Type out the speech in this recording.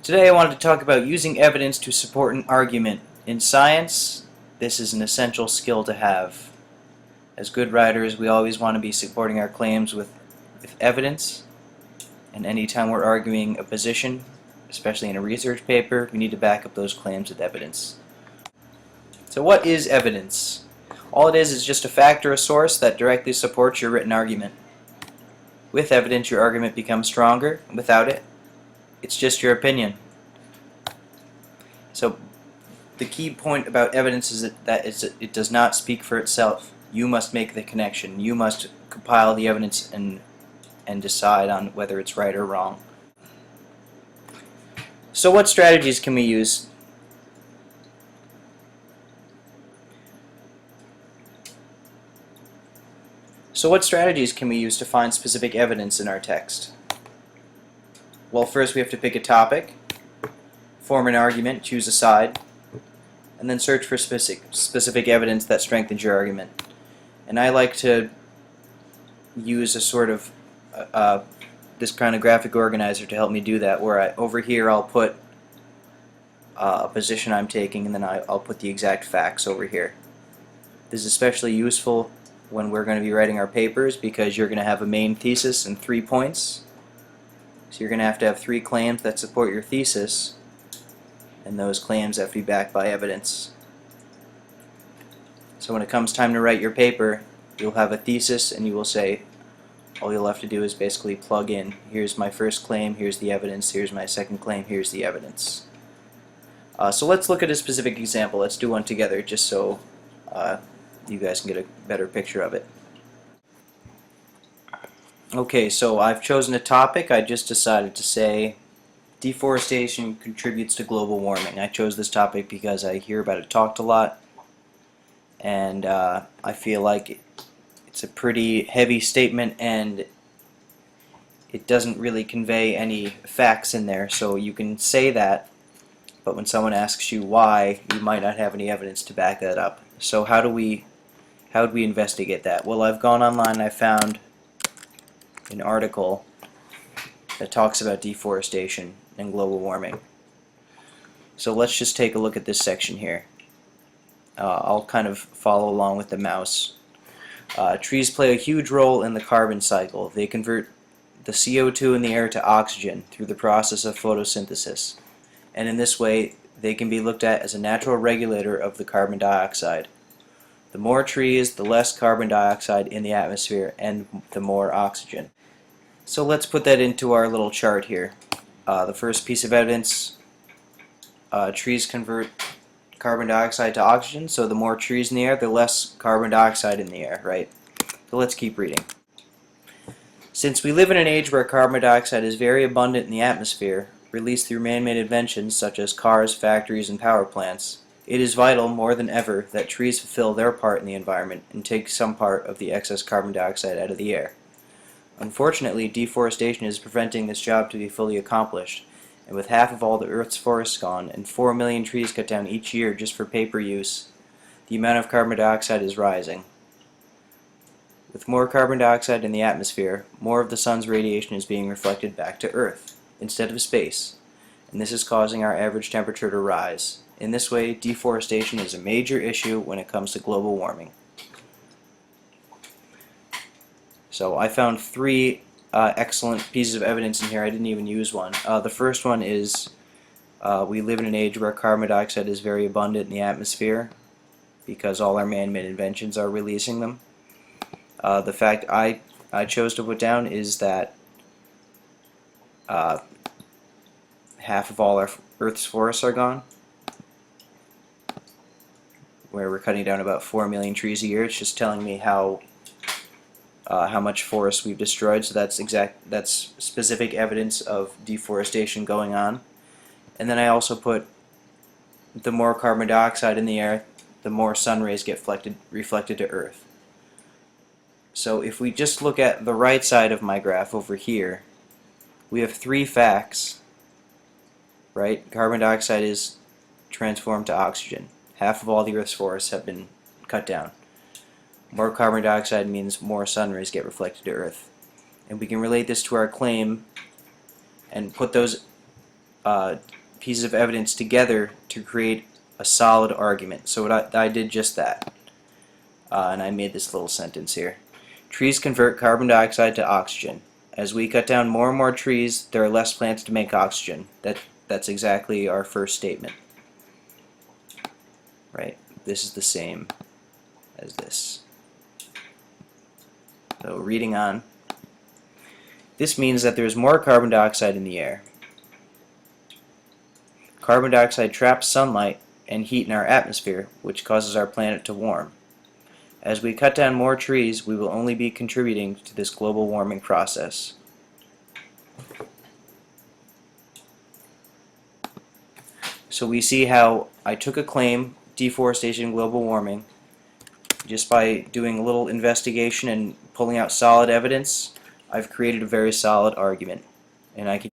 Today I wanted to talk about using evidence to support an argument. In science, this is an essential skill to have. As good writers, we always want to be supporting our claims with evidence, and anytime we're arguing a position, especially in a research paper, we need to back up those claims with evidence. So what is evidence? All it is just a fact or a source that directly supports your written argument. With evidence, your argument becomes stronger. Without it, it's just your opinion. So the key point about evidence is that it does not speak for itself. You must make the connection. You must compile the evidence and decide on whether it's right or wrong. So what strategies can we use? So what strategies can we use to find specific evidence in our text? Well, first we have to pick a topic, form an argument, choose a side, and then search for specific evidence that strengthens your argument. And I like to use a sort of this kind of graphic organizer to help me do that, where over here I'll put a position I'm taking, and then I'll put the exact facts over here. This is especially useful when we're going to be writing our papers, because you're going to have a main thesis and 3 points. So you're going to have 3 claims that support your thesis, and those claims have to be backed by evidence. So when it comes time to write your paper, you'll have a thesis, and you will say, all you'll have to do is basically plug in, here's my first claim, here's the evidence, here's my second claim, here's the evidence. So let's look at a specific example. Let's do one together, just so you guys can get a better picture of it. Okay, so I've chosen a topic. I just decided to say deforestation contributes to global warming. I chose this topic because I hear about it talked a lot, and I feel like it's a pretty heavy statement, and it doesn't really convey any facts in there. So you can say that, but when someone asks you why, you might not have any evidence to back that up. So how would we investigate that? Well, I've gone online and I found an article that talks about deforestation and global warming. So let's just take a look at this section here. I'll kind of follow along with the mouse. Trees play a huge role in the carbon cycle. They convert the CO2 in the air to oxygen through the process of photosynthesis. And in this way, they can be looked at as a natural regulator of the carbon dioxide. The more trees, the less carbon dioxide in the atmosphere, and the more oxygen. So let's put that into our little chart here. The first piece of evidence, trees convert carbon dioxide to oxygen, so the more trees in the air, the less carbon dioxide in the air, right? So let's keep reading. Since we live in an age where carbon dioxide is very abundant in the atmosphere, released through man-made inventions such as cars, factories, and power plants, it is vital more than ever that trees fulfill their part in the environment and take some part of the excess carbon dioxide out of the air. Unfortunately, deforestation is preventing this job to be fully accomplished, and with half of all the Earth's forests gone and 4 million trees cut down each year just for paper use, the amount of carbon dioxide is rising. With more carbon dioxide in the atmosphere, more of the sun's radiation is being reflected back to Earth instead of space, and this is causing our average temperature to rise. In this way, deforestation is a major issue when it comes to global warming. So I found 3 excellent pieces of evidence in here. I didn't even use one. The first one is we live in an age where carbon dioxide is very abundant in the atmosphere because all our man-made inventions are releasing them. The fact I chose to put down is that half of all our Earth's forests are gone, where we're cutting down about 4 million trees a year. It's just telling me how much forest we've destroyed. So that's specific evidence of deforestation going on. And then I also put the more carbon dioxide in the air, the more sun rays get reflected to Earth. So if we just look at the right side of my graph over here, we have 3 facts, right? Carbon dioxide is transformed to oxygen. Half of all the Earth's forests have been cut down. More carbon dioxide means more sun rays get reflected to Earth. And we can relate this to our claim and put those pieces of evidence together to create a solid argument. So I did just that. And I made this little sentence here. Trees convert carbon dioxide to oxygen. As we cut down more and more trees, there are less plants to make oxygen. That's exactly our first statement. Right? This is the same as this. So reading on. This means that there is more carbon dioxide in the air. Carbon dioxide traps sunlight and heat in our atmosphere, which causes our planet to warm. As we cut down more trees, we will only be contributing to this global warming process. So we see how I took a claim, deforestation, global warming, just by doing a little investigation and pulling out solid evidence. I've created a very solid argument, and I can